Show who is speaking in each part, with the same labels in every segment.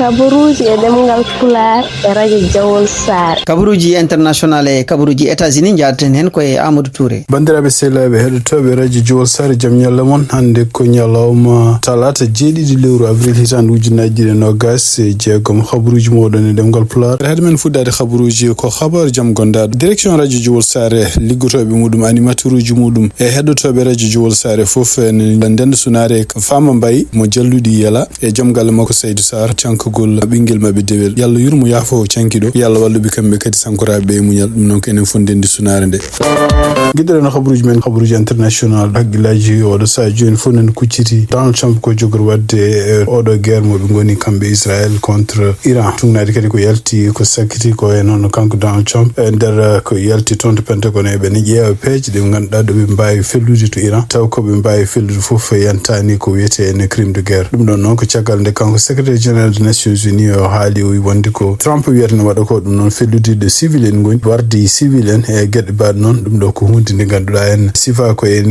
Speaker 1: kabaruji e ɗemgal Pulaar e radio Jawol Sare.
Speaker 2: Kabaruji international e kabaruji États-Unis jarten hen koye Amadou Touré.
Speaker 3: Bandiraɓe sehlaɓe heɗotoɓe radio Jawol Sare jaam ñalla moon hande ko ñalawma talata jeeɗiɗi lewru avril hitande ujunaji ɗiɗi nogas e jeegom habaruji moɗon e ɗemgal Pulaar. Heɗo men fuɗɗade habaruji ko habar jaam gondaɗo direction radio Jawol Sare liggotoɓe muɗum animateur uji muɗum e heɗotoɓe radio Jawol Sare foof ne ndenda sunare Fama Mbaye mo jalluɗi yela e joom galle makko Seydou Sarr cankugol ɓinguel mabɓe dewel. Yallah yurmo yaafo cankiɗo, yallah walluɓe kamɓe kadi sankoraɓe e muñal. Ɗum noon ko enen fondende sunare nde. Guiɗɗo no habaruji men habaruji international hagguillaji oɗo saha joni fof nane kucciti Donald Trump ko jogori wadde e oɗo guerre moɓe goni kamɓe Israël contre Iran. Tugnade kadi ko yalti ko sakkiti ko e noon kanko Donald Trump e nder ko yalti toon to Pentagon eɓe ne ƴeewa peeje ɗe ganduɗa ɗo ɓe mbawi fellude to Iran taw koɓe mbawi fellude foof yantani ko wiyete ene crime de guerre. Ɗum ɗon noon ko caggal nde kanko secrétaire général des Nations Unies o haali o wi wonde ko Trump wiyata ne waɗa ko ɗum noon fellude de civil en goni wardi civil en e gueɗe mbaɗe noon ɗum ɗo ko hunde nde ganduɗa en sifa ko e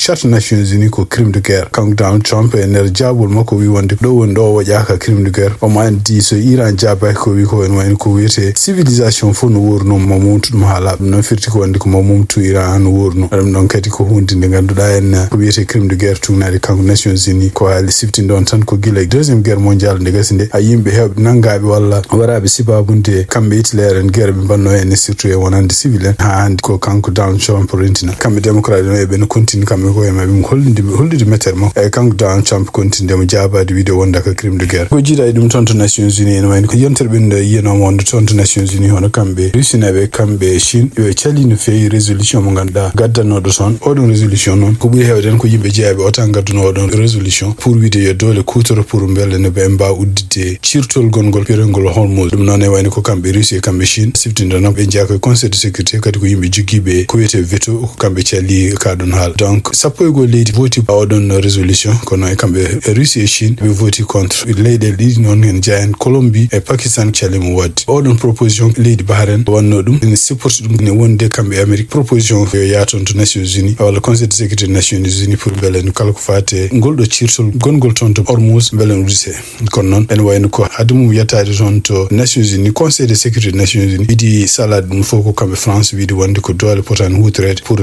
Speaker 3: charte Nations Unies ko crime de guerre. Kanko Donald Trump e nder jaabol makko wi wonde ɗo woni ɗo o waƴaka crime de guerre. Omo andi so Iran jaabaki ko wi ko en wayno ko wiyete civilisation fof no wurno mo mumtu ɗum ha laaɓa. Ɗum noon firti ko wonde ko mo mumtu Iran no wurno. Ɗum ɗon kadi ko hunde nde ganduɗa en ko wiyete crime de guerre tugnade kanko Nations Unies ko haali siftinde on tan ko gila deuxiéme guerre mondiale nde gasi nde a yimɓe hewɓe nangaɓe walla waraɓe sibabunde kamɓe Hitler en guerre ɓe mbanno en surtout e wonande civil en ha hande ko kanko Donald Trump rentina. Kamɓe démocrate no eɓe no continue kamɓe koye mabɓe hollude méthode makko e kanko Donald Trump continue mo jabade wiide wonda ko crime de guerre. Ko jiiɗa e ɗum toon to Nations Unies en wayno ko yontere ɓe nde yiyanoma wonde toon to Nations Unies hono kamɓe Russineɓe kamɓe Chine yo cali no fewi résolution mo ganduɗa gaddanoɗo toon. Oɗon résolution noon ko ɓuuri hewde en ko yimɓe jeeyaɓe o tan gadduno oɗon résolution pour wiide yo dole kutoro pour beele no ɓe mbawa uddide cirtol gongol pierengol Hormuz. Ɗum noon e wayno ko kamɓe Russie e kamɓe Chine siftinde noon ɓe jeeya koye conseil de sécurité kadi ko yimɓe joguiɓe ko wiyete veto ko kamɓe cali kaɗon haala. Donc sappo e goho leydi voti oɗon résolution kono e kamɓe Russie e Chine ɓe voti contre leyɗele ɗiɗi noon en jeeya en Colombie e Pakistan calimo wadde oɗon proposition leydi Bahrain wanno ɗum ene supporte ɗum ne wonde kamɓe Amérique proposition yo yaton to Nations Unies walla conseil de sécurité Nations Unies pour beele no kala ko fate ngol ɗo cirtol gongol toon to Hormuz beele no udite. Kono noon ene wayno ko hade mum yettade toon to Nations Unies conseil de sécurité Nations Unies wiidi salade ɗum fof ko kamɓe France wiidi wonde ko dole potani hutorede pour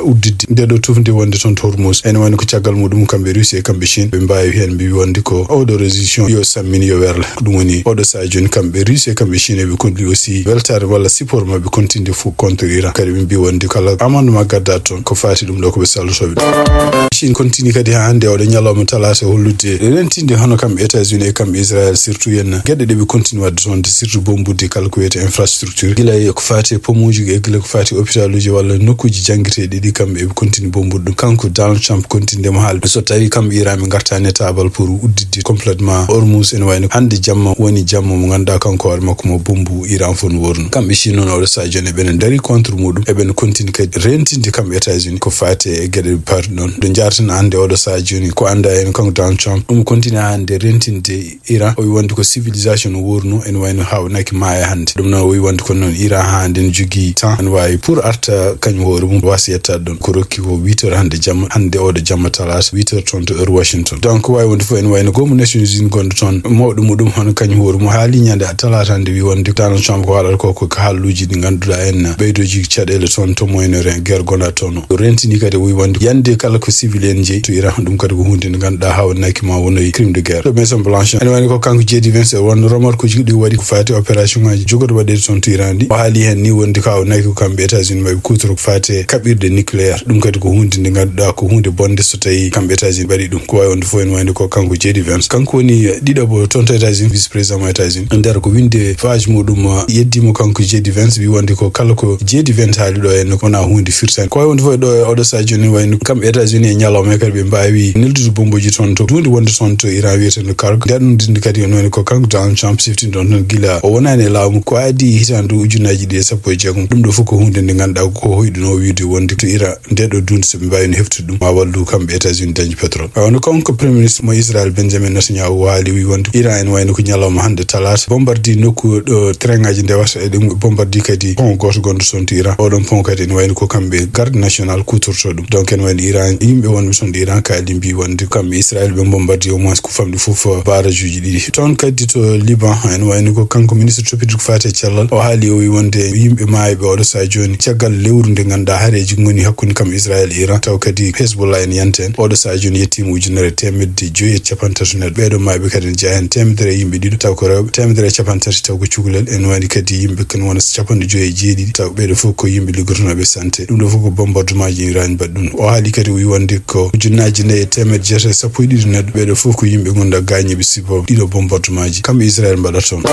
Speaker 3: uddide nde ɗo tufde wonde toon to Hormuz. Ene wayno ko caggal muɗum kamɓe Russie e kamɓe Chine ɓe mbawi hen mbi wonde ko oɗo résolution yo sammini yo werla. Ɗum woni oɗo saha joni kamɓe Russie e kamɓe Chine ɓe continue aussi weltare walla support mabɓe continue fou contre Iran kadi ɓe mbi wonde kala amendement gadda toon ko fati ɗum ɗo koɓe sallotoɓe ɗum. Chine continue kadi ha hande oɗo ñalawma talata hollude rentinde hono kamɓe États-Unis e kamɓe Israël surtout yen gueɗe ɗe ɓe continue wadde toon de surtout bombude kala ko wiyete infrastructure gila ko fati pomuji e gila ko fati hôpital uji walla nokkuji jangguiteɗi ɗi kamɓe eɓe continue bombude ɗum. Kanko Donald Trump continue mo haalde so tawi kamɓe Iran ɓe gartani tabal pour uddide complètement Hormuz ene wayno hande jamma woni jamma mo ganduɗa kanko hoore makko mo bombu Iran fof no worno. Kamɓe Chine noon oɗo saha joni eɓene daari contre muɗum eɓene continue kadi rentinde kamɓe États-Unis ko fati e gueɗe parti ɗon ɗo jartan hande oɗo saha joni ko anda en kanko Donald Trump ɗum continue hande rentinde Iran o wi wonde ko civilisation no worno ene wayno hawnaki maya hande. Ɗum noon o wi wonde ko noon Iran hande ne jogui temps ene wawi pour arta kañum hoore mum wasa yettade ɗon ko rokki ko 8 heures hande jamma hande oɗo jamma talata 8 heures toon to heure Washington. Donc wawi wonde fof ene wayno gomo Nations Unies gonɗo toon mawɗo muɗum hono kañum hoore mum haali ñande talata hande wi wonde Donald Trump ko haɗata ko haalluji ɗi ganduɗa en ɓeydoji caɗele toon to Moyen-Orient guerre gona toon o rentini kadi wi wonde yande kala ko civil en jeeyi to Iran ɗum kadi ko hunde nde ganduɗa hawnaki ma wonoyi crime de guerre. To Maison Blanche ene wayno ko kanko JD Vance wonno remarque kuji ɗi waɗi ko fati opération ngaji jogoto waɗede toon to Iran ɗi o haali hen ni wonde ko hawnaki ko kamɓe États-Unis mbaɓe kutoro ko fati kaɓirde nucléaire ɗum kadi ko hunde nde ganduɗa ko hunde bonde so tawi kamɓe États-Unis mbaɗi ɗum ko wawi wonde fof ene wayno ko kanko JD Vance kanko woni ɗiɗaɓo toon to États-Unis vice président mo États-Unis nder ko winde page muɗum yeddimo kanko JD Vance wi wonde ko kala ko JD Vance haali ɗo en wona hunde firtani ko wawi wonde fof ɗo e oɗo saha joni wayno kamɓe États-Unis e ñalawma kadi ɓe mbawi neldude bomboji toon to dunde wonde toon to Iran wiyeteno cargo nden ɗum kadi en wayno ko kanko Donald Trump siftinde on tan gila o wonani e laamu ko adi hitande ujunaji ɗi e 16 ɗum ɗo fof ko hunde nde ganduɗa ko hoyɗuno wiide wonde to Iran nde ɗo dunde so ɓe mbawi no heftude ɗum ma wallu kamɓe États-Unis dañi pétrole. Wayno kanko premier ministre mo Israël Benjamin Netanyahu haali wi wonde Iran en wayno ko ñalawma hande talata bombardi nokku ɗo train ngaji ndewata e ɗum bombardi kadi pont goto gonɗo toon to Iran oɗon pont kadi en wayno ko kamɓe garde national kutorto ɗum. Donc en wayno Iran yimɓe wonɓe toon ɗo Iran kaali mbi wonde kamɓe Israël ɓe bombardi au moins ko famɗi fof barrage uji ɗiɗi ton kadi to Liban en wayni ko kanko ministre topiɗo fate cellal o haali o wi wonde yimɓe maayiɓe oɗo sa joni caggal lewru nde ganduɗa haareji ngoni hakkude kam Israel e Iran taw kadi Hezbollah en yanten oɗo sa joni yettima 1,530 neɗɗo ɓeɗo maayiɓe kadi ne jeeya hen 100 yimɓe ɗiɗo taw ko rewɓe 130 taw ko cukalel en wani kadi yimɓe kan wona 57 taw ɓeɗo fof ko yimɓe liggotonoɓe santé ɗum ɗo fof ko bombardement ji Iran mbaɗi ɗum o haali kadi o wi wonde ko 1,912 neɗɗo ɓeɗo fof ko yimɓe gonda gañiɓe sibo ɗiɗo bombardement ji kamɓe Israel mbaɗata toon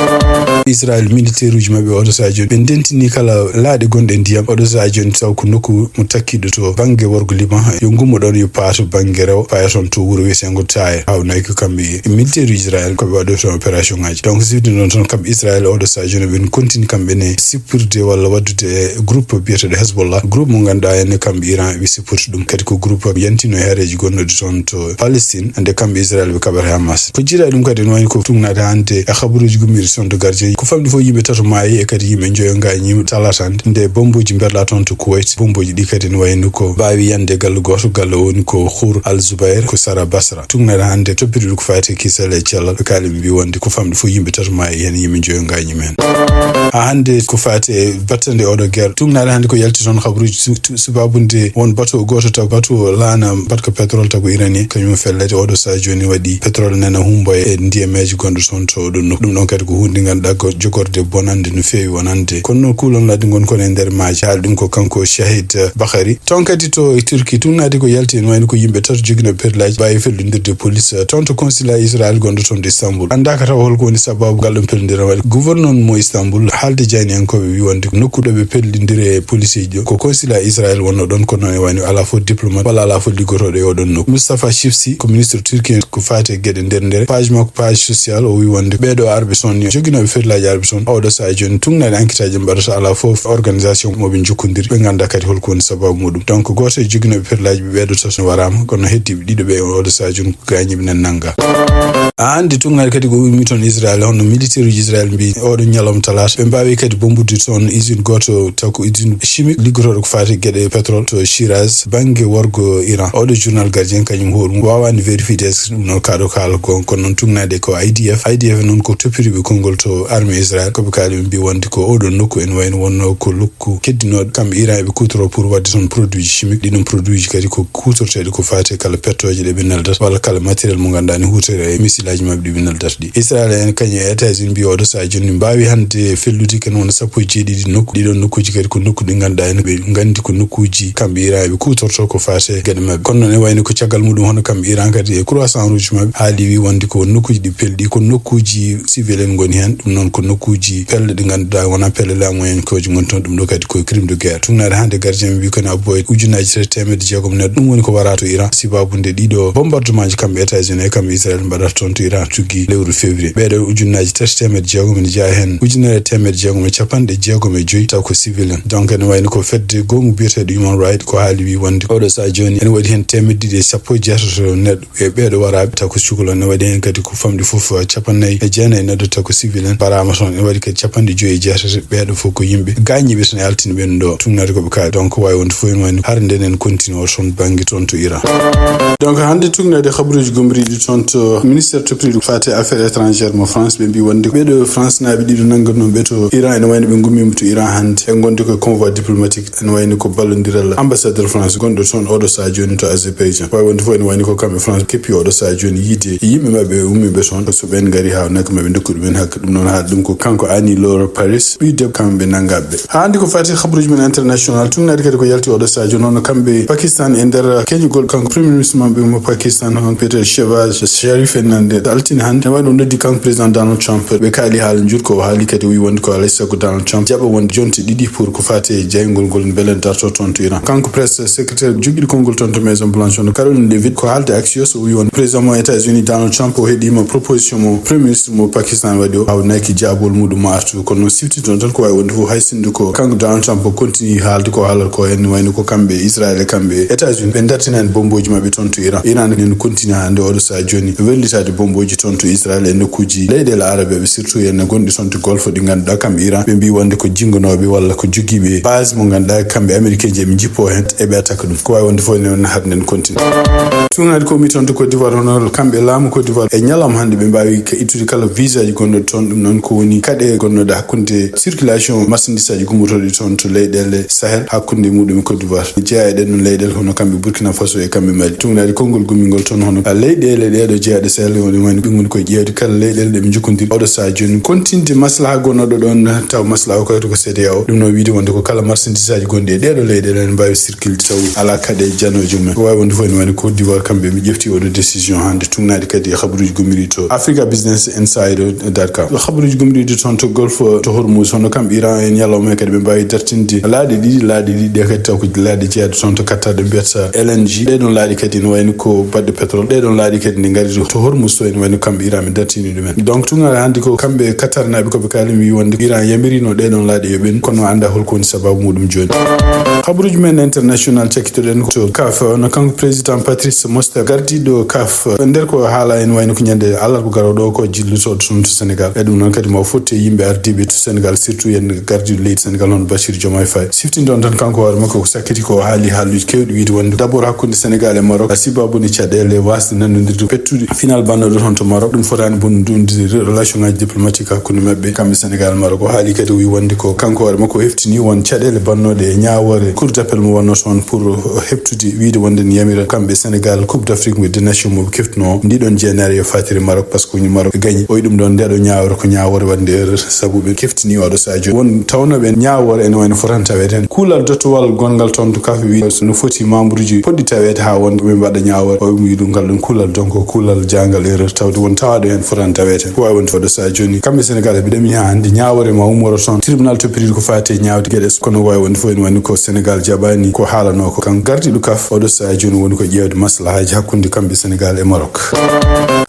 Speaker 3: Israel militaire uji mabɓe oɗo sa joni ɓe dentini kala laaɗe gonɗe ndiyam oɗo sa joni taw ko nokku mo takkiɗo to banggue worgo Liban yo gummo ɗon yo paato banggue rew paya toon to wuuro wiyetengo Taye hawnayyi ko kamɓe militaire Israel koɓe waɗo toon opération ngaji donc sifdi noon toon kamɓe Israel oɗo sa joni ɓen continue kamɓe ne sippirde walla waddude groupe biyeteɗo Hezbollah groupe mo ganduɗa henne kamɓe Iran ɓe sippirta ɗum kadi ko groupe yantino e haareji gonɗude toon to Palestine ande kamɓe Israel ɓe kaɓata Hamas ko jiiɗa ɗum kadi ne wayni ko tugnade hande e habaruji gummiri son de gardien ko famɗi fof yimɓe tato maayi e kadi yimɓe joyo gañima talatande nde bomboji berla toon to Kuwait bomboji ɗi kadi ne wayni ko mbawi yande galle goto galle woni ko Khour Al Zubair ko Sara Basra tugnade hande toppitiɗo ko fati kisal e cellal ɓe kaali ɓe mbi wonde ko famɗi fof yimɓe tato maayi hen yimɓe joyo gañima hen ha hande ko fati e battande oɗo guerre tugnade hande ko yalti toon habaruji subabunde won bateau goto taw bateau laana batka pétrole taw ko iranien kañum fellete oɗo sa joni waɗi pétrole nana humbo e ndiyameji gonɗo toon to ɗum ɗum ɗon kadi ko hunde ganduɗa ko jogorde bonande no fewi wonande kono noon kulon ladde gon kono e nder maaji haali ɗum ko kanko Shahid Bakhari toon kadi to Turquie tugnade ko yalti en wayno ko yimɓe tato joguino perlaji mbawi fellodirde police toon to consulat Israel gonɗo toon de Istanbul andaka taw holko woni sababu ngal ɗum pellodira waɗi gouverneur mo Istanbul haalde jani en koɓe wi wonde nokkuɗo ɓe pellodiri e police ji ko consulat Israel wonno ɗon kono e wayno ala fof diplomate walla ala fof liggotoɗo e oɗon nokku Moustapha Chifsi ko ministre turquien ko fati e gueɗe nder page makko page social o wi wonde ɓeɗo arɓe toon joguinoɓe ferlaji arɓe toon oɗo sa joni tugnade enquête aji mbaɗata ala fof organisation moɓe jokkodiri ɓe ganda kadi holko woni sababu muɗum donc goto e joguinoɓe ferlaji ɓe ɓeɗo tato warama kono heddiɓe ɗiɗo ɓe oɗo sa joni ko gañiɓe nan nangga hande tugnade kadi ko ummi toon Israel hono militaire uji Israel mbi oɗo ñalawma talata ɓe mbawi kadi bombude toon usine goto taw ko usine chimique liggotoɗo ko fati gueɗe pétrole to Shiraz banggue worgo Iran oɗo journal gardien kañum hoɗum wawani vérifié ɗum noon kaɗo kaala gon kono noon tugnade ko IDF noon ko toppiriɓe konngol to armée Israel koɓe kaali ɓe mbi wonde ko oɗo nokku en wayno wonno ko lukku keddinoɗo kamɓe Iran eɓe kutoro pour wadde toon produit chimique ɗiɗon produit ji kadi ko kutorteɗe ko fati kala pettoje ɗe ɓe neldata walla kala matériel mo ganduɗa ne hutore e missilaji mabɓe ɗi ɓe neldata ɗi Israel en kañum e États-Unis mbi oɗo sa joni mbawi hande fellude ken wona 17 nokku ɗiɗon nokkuji kadi ko nokku ɗi ganduɗa en ɓe gandi ko nokkuji kamɓe Iran eɓe kutorto ko fati gueɗe mabɓe kono noon e wayno ko caggal muɗum hono kamɓe Iran kadi e croissant rouge mabɓe haali wi wonde ko nokkuji ɗi pelɗi ko nokkuji civil en goni hen ɗum noon ko nokkuji pelle ɗi ganduɗa wona pelle laamu en koji gon toon ɗum ɗo kadi koye crime de guerre tugnade hande gardien mbi kono abboye 1,360 neɗɗo ɗum woni ko wara to Iran sibabude ɗiɗo bombardement ji kamɓe États-Unis e kamɓe Israel mbaɗata toon to Iran tugui lewru février ɓeɗo 1,360 ne jeeya hen 1,665 taw ko civil en donc ene wayno ko fedde gongu biyeteɗo human right ko haali wi wonde oɗo sa joni ene waɗi hen 216 neɗɗo e ɓeɗo waraɓe taw ko cukalon ne waɗi hen kadi ko famɗi foof 49 neɗɗo taw ko civil en barama toon ene waɗi kadi 56 ɓeɗo fof ko yimɓe gañiɓe toon e altini ɓen ɗo tugnade koɓe kaali donc wawi wonde fof en wayno har nden en continue o toon banggue toon to Iran donc hande tugnade habaruji gomriɗi toon to ministére topriɗo fati affaires étrangères mo France ɓe mbi wonde ɓeɗo France naaɓe ɗiɗo nanggatnoɓe to Iran ene wayno ɓe gummima to Iran hande e gonde ko convoi diplomatique ene wayno ko ballodiral ambassadeur France gonɗo toon oɗo sa joni to Azerbaïdjan wawi wonde fof ene wayno ko kamɓe France keppi oɗo sa joni yiide yimɓe mabɓe ummiɓe toon so ɓen gari ha nakka mabɓe dokku ɗumen hakka ɗum noon haala ɗum ko kanko Annie Laure Paris ɓiide kamɓe nanggaɓe hande ko fati habaruji men international tugnade kadi ko yalti oɗo sa joni hono kamɓe Pakistan e nder keñugol kanko premier ministre mabɓe mo Pakistan on Peter Shehbaz Sharif en nande altini hande e wayno noddi kanko président Donald Trump ɓe kaali haala jurko o haali kadi o wi wonde ko alay sago Donald Trump jaɓa wonde jonte ɗiɗi pour ko fati e jeygol ngol beelen darto toon to Iran kanko presse secrétaire joguiɗo konngol toon to Maison Blanche on Caroline Levitt ko haalde Axios o wi wonde président mo États-Unis Donald Trump o heeɗima proposition mo premier ministre mo Pakistan waɗi o hawnaki jaabol muɗum mo artu kono noon sifti toon tan ko wawi wonde fof haysinde ko kanko Donald Trump o continue haalde ko haalata ko hen wayno ko kamɓe Israel e kamɓe États-Unis ɓe dartinani bomboji mabɓe toon to Iran ene continue hande oɗo sa joni wellitade bomboji toon to Israel e nokkuji leyɗele arabe ɓe surtout ene gonɗi toon to golfe ɗi ganduɗa kamɓe Iran ɓe mbi wonde ko jingonoɓe walla ko joguiɓe base mo ganduɗa kamɓe américain je ɓe jippo hen eɓe attaque ɗum ko wawi wonde fof ene harden continue tugnade ko mi toon to Côte d'Ivoire hono kamɓe laamu Côte d'Ivoire e ñalawma hande ɓe mbawi ka ittude kala visa ji gonɗo toon ɗum noon ko woni kade gonnoɗo hakkunde circulation marchandise aji gummotoɗe toon to leyɗele Sahel hakkunde muɗum e Côte d'Ivoire jeeyaɗen ɗum leyɗele hono kamɓe Burkina Faso e kamɓe Mali tungnaade konngol gummingol toon hono leyɗele ɗeɗo jeeyaɗe Sahel woni ɓe ngoni koye ƴeewde kala leyɗele ɗe ɓe jokkodiri oɗo saha joni kontinde maslaha gonnoɗo ɗon taw maslaha o kayto ko CEDEAO ɗum noon wiide wonde ko kala marchandise aji gonɗi e ɗeɗo leyɗele ne mbawi circulde taw ala kade janoji mumen ko wawi wonde fof ene wani Côte d'Ivoire kamɓe ɓe ƴefti oɗo décision hande tungnaade kadi e habaruji gommiri to Africa Business Insider.com habaruji gommiriɗo toon to Golfe to Hormuz hono kamɓe Iran en ñalawma kadi ɓe mbawi dartinde laaɗe ɗiɗi ɗe kadi taw ko laaɗe jeeyade toon to kattaɗe mbiyata LNG ɗeɗon laaɗi kadi ne wayno ko baɗɗe pétrole ɗeɗon laaɗi kadi ne gari to Hormuz to ene wayno kamɓe Iran ɓe dartini ɗumen donc tungare hande ko kamɓe Qatar naɓe koɓe kaali wi wonde Iran yamirino ɗeɗon laaɗe yoɓen kono anda holko woni sababu muɗum joni habaruji men international cakkitoɗen to CAF no kanko président Patrice Motsepe gardiɗo CAF nder ko haala en wayno ko ñande alarba garoɗo ko jillutoɗo toon to Sénégal e ɗum noon kadi ma fotti yimɓe ardiɓe to Sénégal surtout yen gardiɗo leydi Sénégal hono Bassirou Diomaye Faye siftindon tan kanko hoore makko ko sakkiti ko haali haalluji kewɗi wiide wonde d' abord hakkude Sénégal e Maroc sibabuni caɗele wasde nannodirde pettude final bannoɗo toon to Maroc ɗum fotani bonnude relation ngaji diplomatique hakkude mabɓe kamɓe Sénégal Maroc o haali kadi wi wonde ko kanko hoore makko heftini won caɗele bannoɗe e ñawore cour d'appel mo wonno toon pour heptude wiide wonde ne yamira kamɓe Sénégal coupe d'Afrique des nations moɓe keftuno ndiɗon jeenare yo fatiri Maroc par ce que Maroc gagni o ɗum ɗon ndeɗo ñawore ko ñawore wande erreur saabu ɓe keftini oɗo sadio won tawnoɓe ñawore ene wayno fotani tawede hen kuulal dottowal gongal toon to kafe wi no foti membre uji poɗɗi tawede ha wonde ɓe mbaɗa ñawore o wi ɗum ngal ɗum kuulal donc kuulal jangal erreur tawde won tawaɗo hen fotani tawede hen ko wawi wonde oɗo sadio joni kamɓe Sénégal ɓe ɗami ha hande ñawore ma ummoro toon tribunal toppiride ko fate ñawde gueɗe kono wawi wonde fof ene wani ko Sénégal jaɓani ko haalano ko kan gardiɗo kaf oɗo saha joni woni ko ƴewde maslahaji hakkude kamɓe Sénégal e Maroc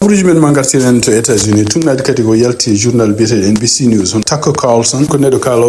Speaker 3: habaruji men ma gartiren to États-Unis tumnade kadi ko yalti journal biyeteɗo NBC News on Tucker Carlson ko neɗɗo kala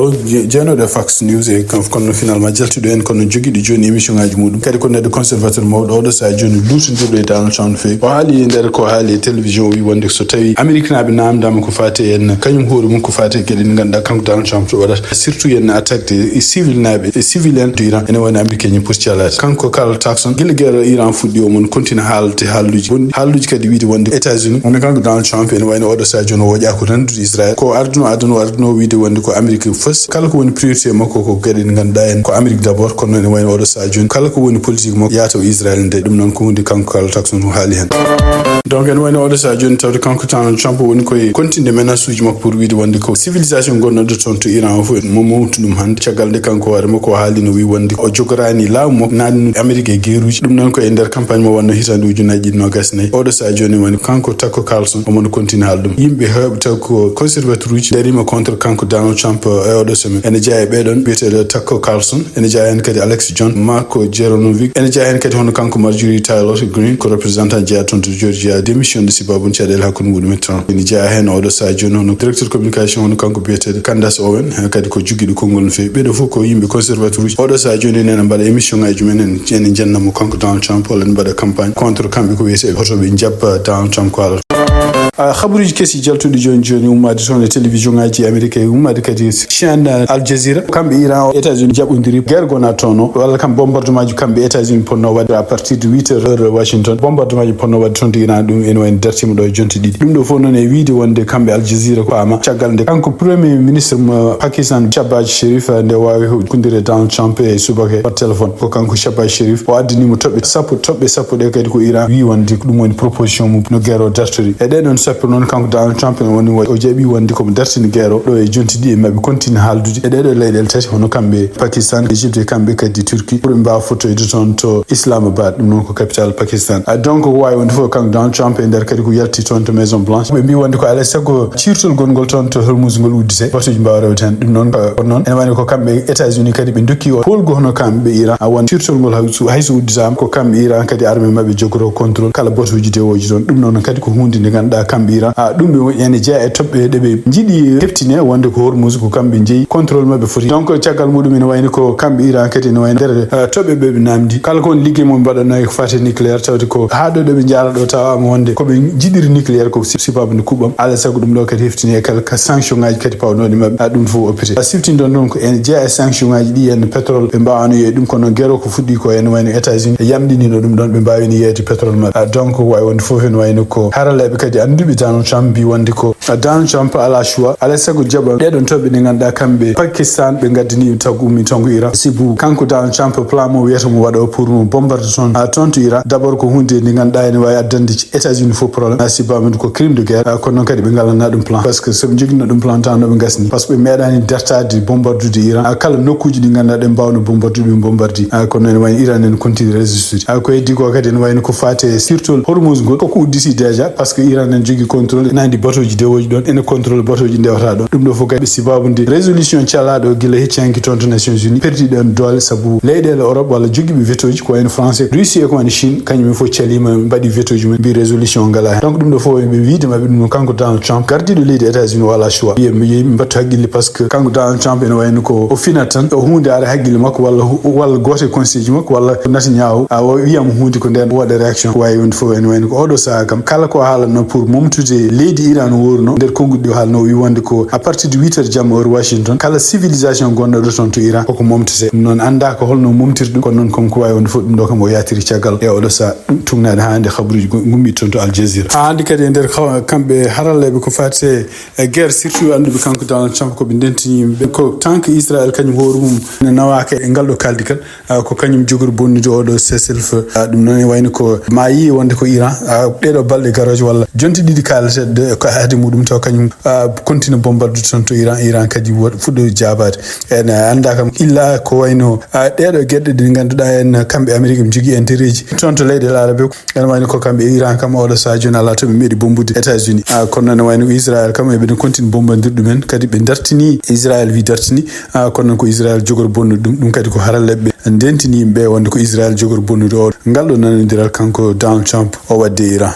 Speaker 3: jeenoɗo Fox News e kono finalement jaltiɗo en kono joguiɗo joni émission ngaji muɗum kadi ko neɗɗo conservateur mawɗo oɗo saha joni lutodirɗo e Donald Trump fewi o haali nder ko haali e télévision wi wonde so tawi Amérique naɓe namdama ko fate en kañum hoore mum ko fate gueɗe ɗe ganduɗa kanko Donald Trump to waɗata surtout yen attaque de civil naɓe e civil en to Iran ene woni Amérique ñi poti calade kanko Karl Turkson guila guerre Iran fuɗɗi o mon continue haalde haalluji kadi wiide wonde États-Unis on kanko Donald Trump ene wayno oɗo saha joni o woƴa ko rendude Israël ko arduno wiide wonde ko Amérique fos kala ko woni priorité makko ko gueɗe ɗe ganduɗa en ko Amérique d' abord kono ene wayno oɗo saha joni kala ko woni politique makko yaata o Israël nde ɗum noon ko hunde kanko Karl Turkson o haali hen donc ene wayno oɗo saha joni tawde kanko Donald Trump woni koye continde menace uji makko pour wiide wonde ko civilisation gonnoɗo toon to Iran o fof mo mawtu ɗum hande caggal nde kanko hoore makko o haali no wi wonde o jogorani laamu makko nannude Amérique e guerruji ɗum noon ko e nder campagne mo wonno hitande ujunaji ɗiɗi nogas nayyi oɗo saha joni woni kanko Tucker Carlson omono continue haala ɗum yimɓe hewɓe taw ko conservateur uji darima contre kanko Donald Trump e oɗo semaine ene jeeya e ɓeɗon biyeteɗo Tucker Carlson ene jeeya hen kadi Alex Jones Marco Jeronovic ene jeeya hen kadi hono kanko Marjorie Taylor Greene ko représentant jeeya toon to Georgia démission de sibabun caɗele hakkude muɗum e Trump ene jeeya hen oɗo saha joni hono directeur communication hono kanko biyeteɗo Candace Owen kadi ko joguiɗo konngol no fewi ɓeɗo fof ko yimɓe conservateur uji oɗo saha joni ene mbaɗa émission ngaji mumen ene jennamo kanko Donald Trump walla ne mbaɗa campagne contre kamɓe ko wiyete hotoɓe jabba Donald Trump ko alata habaruji kesi jaltuɗi joni ummade toon e télévision ngaji américain ummade kadi chaîne Al Jazeera kamɓe Iran États-Unis jaɓodiri guerre gona toon o walla kam bombardement ji kamɓe États-Unis ponno wadde à partir de 8h heure Washington bombardement ji ponno wadde toon to Iran ɗum ene wayno dartima ɗo e jonte ɗiɗi ɗum ɗo fof noon e wiide wonde kamɓe Al Jazeera ko ama caggal nde kanko premier ministre mo Pakistan Shahbaz Sharif nde wawi hukkondire Donald Trump e subaka par téléphone ko kanko Shahbaz Sharif o addinimo toɓɓe sappo ɗe kadi ko Iran wi wonde ɗum woni proposition mum no guerre o dartori e ɗeɗon sappo noon kanko Donald Trump woni o jaɓi wonde komo dartini guerre o ɗo e jonti ɗi e mabɓe continue haaldude e ɗeɗo leyɗele tati hono kamɓe Pakistan Égypte e kamɓe kadi Turquie pour ɓe mbawa fottoyde toon to Islamabad ɗum noon ko capitale Pakistan donc ko wawi wonde fof kanko Donald Trump e nder kadi ko yalti toon to Maison Blanche ɓe mbi wonde ko alay saago cirtol gongol toon to Hormuz ngol uddite batuji mbawa rewde hen ɗum noon noon ene wani ko kamɓe États-Unis kadi ɓe dokki o polgo hono kamɓe Iran a won cirtol ngol hayso udditama ko kamɓe Iran kadi armée mabɓe jogoto contrôle kala batuji dewoji toon ɗum noon kadi ko hunde nde ganduɗa kamɓe Iran ɗum ɓe ene jeeya e toɓɓe ɗeɓe jiiɗi heftine wonde ko Hormuz ko kamɓe jeeyi contrôle mabɓe foti donc caggal muɗum ene wayni ko kamɓe Iran kadi ene wayno nder toɓɓe ɓe namdi kala ko woni ligguey moɓe mbaɗanno ko fate nucléaire tawde ko ha ɗo ɗo ɓe jaara ɗo tawama wonde koɓe jiɗiri nucléaire ko sibabu nde kuɓɓam alay saago ɗum ɗo kadi heftini e kala sanction ngaji kadi pawnoɗe mabɓe ɗum fof oppite siftindon noon ko ene jeeya e sanction ngaji ɗi henno pétrole ɓe mbawano yeey ɗum kono guerre ko fuɗɗi ko ene wayno États-Unis e yamɗinino ɗum ɗon ɓe mbawino yeyde pétrole mabɓe donc wawi wonde fof ene wayno ko haraleɓe kadi andu duɓi Donald Trump bi wonde ko Donald Trump ala choix ala sago jaɓa ɗeɗon toɓe ɗe ganduɗa kamɓe Pakistan ɓe gaddani tagu ummi tongo Iran sibu kanko Donald Trump plan mo wiyata mo waɗa pour mo bombarde toon to Iran d'abord ko hunde nde ganduɗa ene wawi addande États-Unis fof probléme sibamen ko crime de guerre kono noon kadi ɓe galana ɗum plan par ce que soɓe joguino ɗum plan tan noɓe gasni par ce que ɓe meeɗani dartade bombardude Iran kala nokkuji ɗi ganduɗa ɗe mbawno bombardude ɓe bombardi kono ene wayno Iran en continue résistude ko heddi ko kadi ene wayno ko fate surtout Hormuz ngol koko udditi déjà par ce que Iran en jogui contrôle ene andi batoji dewoji ɗon ene contrôle batoji ndewata ɗon ɗum ɗo fof kadi sibabude résolution calaɗo guila heccanki toon to Nations Unies perdiɗo en doole saabu leyɗele Europe walla joguiɓe vetoji ko wayno français Russie e ko wayno Chine kañumen fof calima mbaɗi vetoji mum mbi résolution ngala hen donc ɗum ɗo fof ɓe wiidemaɓe ɗum kanko Donald Trump gardiɗo leydi États-Unis wala choix yeyi mbattu haqqille par ce que kanko Donald Trump ene wayno ko o finat tan o hunde ara haqqille makko walla goto e conseil ji makko walla Netanyahu a wiyama hunde ko nden waɗa réaction ko wawi wonde fof ene wayno ko oɗo saaha kam kala ko haalatno pour momtude leydi Iran worno nder konguɗi ɗo haalno wi wonde ko à partir de 8 heures jamma heure Washington kala civilisation gonɗo ɗo toon to Iran koko momtete ɗum noon anda ko holno momtirde ɗum kono noon comme ko wawi wonde fof ɗum ɗo kam o yatiri caggal e oɗo saaha tugnade hande habaruji gummi toon to Al Jazeera hande kadi e nder kamɓe haralleɓe ko fate guerre surtout anduɓe kanko Donald Trump koɓe ndentini yimɓeɓe ko tant que Israël kañum hoore mum ne nawaka e ngal ɗo kaldigal ko kañum jogori bonnude oɗo cessez-le-feu ɗum noon e wayno ko ma yi wonde ko Iran ɗeɗo balɗe garoje walla jonti ɗiɗi kalete ko haade muɗum taw kañum continue bombardude toon to Iran kadi fuɗɗo jabade ene anda kam illa ko wayno ɗeɗo gueɗɗe ɗe ganduɗa en kamɓe Amérique ɓe jogui intérêt ji toon to leyɗele arabe ene wayno ko kamɓe Iran kam oɗo sa joni ala to ɓe meeɗi bombude États-Unis kono noon ne wayno ko Israël kam eɓe continue bombandirde ɗumen kadi ɓe dartini Israël wi dartini kono noon ko Israël jogori bonnude ɗum kadi ko haralleɓe ndentini yimɓe wonde ko Israël jogori bonnude o ngal ɗo nanodiral kanko Donald Trump o wadde Iran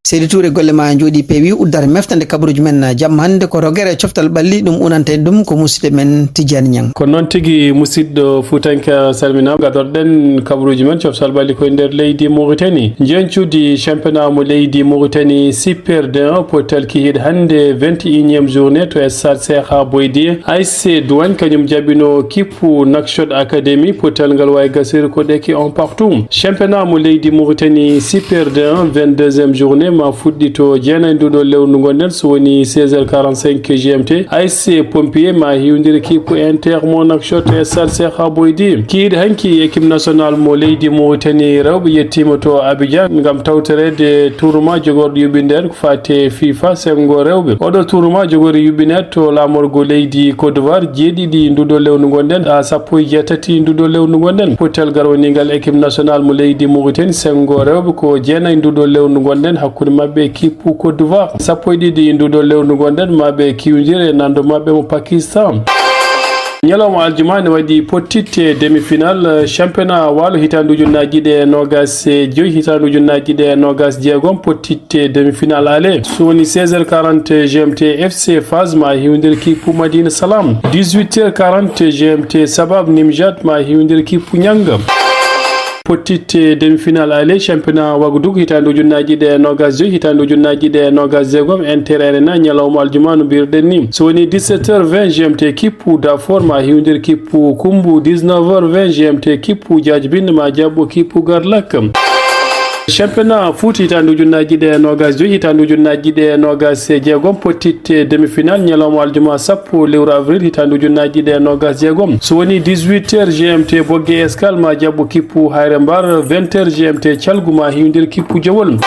Speaker 2: Seydi Touré golle ma jooɗi peewi uddare meftande kabaruji men jamma hannde ko rogere coftal ɓalli ɗum unante ɗum ko musidɗo men Tidiane Niang
Speaker 4: ko noon tigui musidɗo Foutanka salmina gadorɗen kabaruji men coftal ɓalli koye nder leydi Mauritanie jencudi championnat mo leydi Mauritanie Super D1 potel kihiɗe hannde 21e journée to stade Sekha Boydié ASC Douane kañum jaɓino kippu Nouakchott Academy potel ngal wawi gasiri ko ɗeki on partout championnat mo leydi Mauritanie Super D1 22e journée ma fuɗɗi to jeenayi nduɗo lewru gonɗen so woni 16h45 GMT ASC Pompier ma hiwdiri kippu Inter mo Nouakchott e stade Sekha Boydié kiiɗe hanki équipe nationale mo leydi Mauritanie rewɓe yettima to Abidjan gam tawtorede tournoi jogorɗo yuɓɓinede ko fate FIFA sengo rewɓe oɗo tournoi jogori yuɓɓinede to lamorgo leydi Côte d'Ivoire jeeɗiɗi nduɗo lewru gonɗen ha 17 nduɗo lewru gonɗen potel garwanigal équipe nationale mo leydi Mauritanie sengo rewɓe ko jeenayi nduɗo lewru gonɗen hakkude mabɓe kippu Côte d'Ivoire 12 nduɗo lewru gonɗen mabɓe kiwdiri e nando mabɓe mo Pakistan ñalawma aljumani waɗi pottitte demi-finale championnat walo hitandu ujunnaji ɗe nogas joyi hitandu ujunnaji ɗe nogas jeegom pottitte demi-finale aller so woni 16h40 GMT FC Fas ma hiwdir kippu Madina Salam 18h40 GMT Sabab Nimjat ma hiwdir kippu Ñanga pottitte demi-finale aller championnat Wagadugu hitandu ujunnaji ɗe nogas joyi hitandu ujunnaji ɗe nogas jeegom Inter Arena ñalawma aljuma no mbirɗen ni so woni 17h20 GMT kippu Dafor ma hiwdir kippu Kumbu 19h20 GMT kippu Diadjibine ma jaɓɓo kippu Garlak championnat foot hitandu ujunnaji ɗe nogas joyi hitandu ujunnaji ɗe nogas jeegom pottitte demi-finale ñalawma aljuma 10 lewru avril hitandu ujunnaji ɗe nogas jeegom so woni 18h GMT Boggue Escale ma jaɓɓo kippu Hayre Mbar 20h GMT Thialgu ma hiwdir kippu Jowol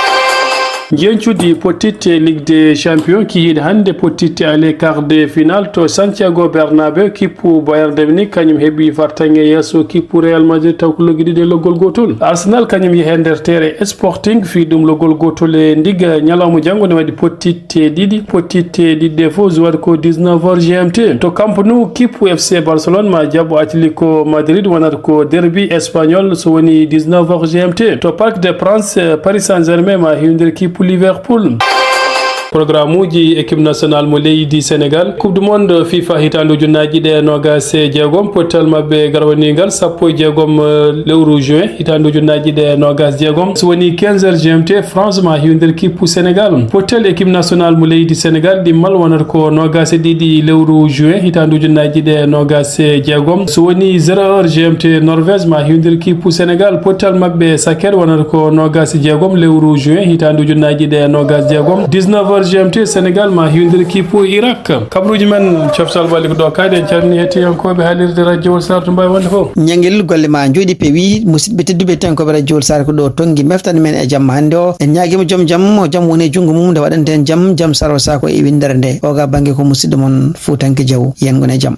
Speaker 4: jencudi pottitte Ligue des Champions kihiɗe hannde pottitte aller quart de finale to Santiago Bernabéu kippu Bayern de Munich kañum heeɓi fartange yesso kippu Real Madrid taw ko logguiɗiɗe loggol gotol Arsenal kañum yeehe nder terre Sporting fi ɗum loggol gotol e ndigga ñalawma janggo ne waɗi pottitte ɗiɗi fof waɗi ko 19h GMT to Camp Nou kippu FC Barcelone ma jaɓɓo Atlético Madrid wonata ko derby espagnol so woni 19h GMT to Parc des Princes Paris Saint-Germain ma hiwdir kippu Liverpool programme uji équipe nationale mo leydi Sénégal coupe du monde FIFA hitandu junnaji de nogas jeegom potal mabbe garwanigal sappo jeegom lewru juin hitandu junnaji de nogas jeegom so woni 15h GMT France ma hiwdir kipu Sénégal potal équipe nationale mo leydi Sénégal di mal wonata ko nogas didi lewru juin hitandu junnaji de nogas jeegom so woni 0h GMT Norvège ma hiwdir kipu Sénégal potal mabbe saker wonata ko nogas jeegom lewru juin hitandu junnaji de nogas jeegom 19h GMT Sénégal ma hiwdir kipu Irak kabruji men coftal balli ko do kayde en calmini hettiyankoɓe haalirde radio Sar to mbawi wonde fof
Speaker 2: ñangel golle ma jooɗi peewi musidɓe tedduɓe tenkoɓe radio Sar ko ɗo tongi meftande men e jamma hannde o en ñaguima joom jaam o jaam woni e junggo mum nde waɗante en jaam saro sako e windere nde oga banggue ko musidɗo moon Foutanke Diaw yen gone jaam.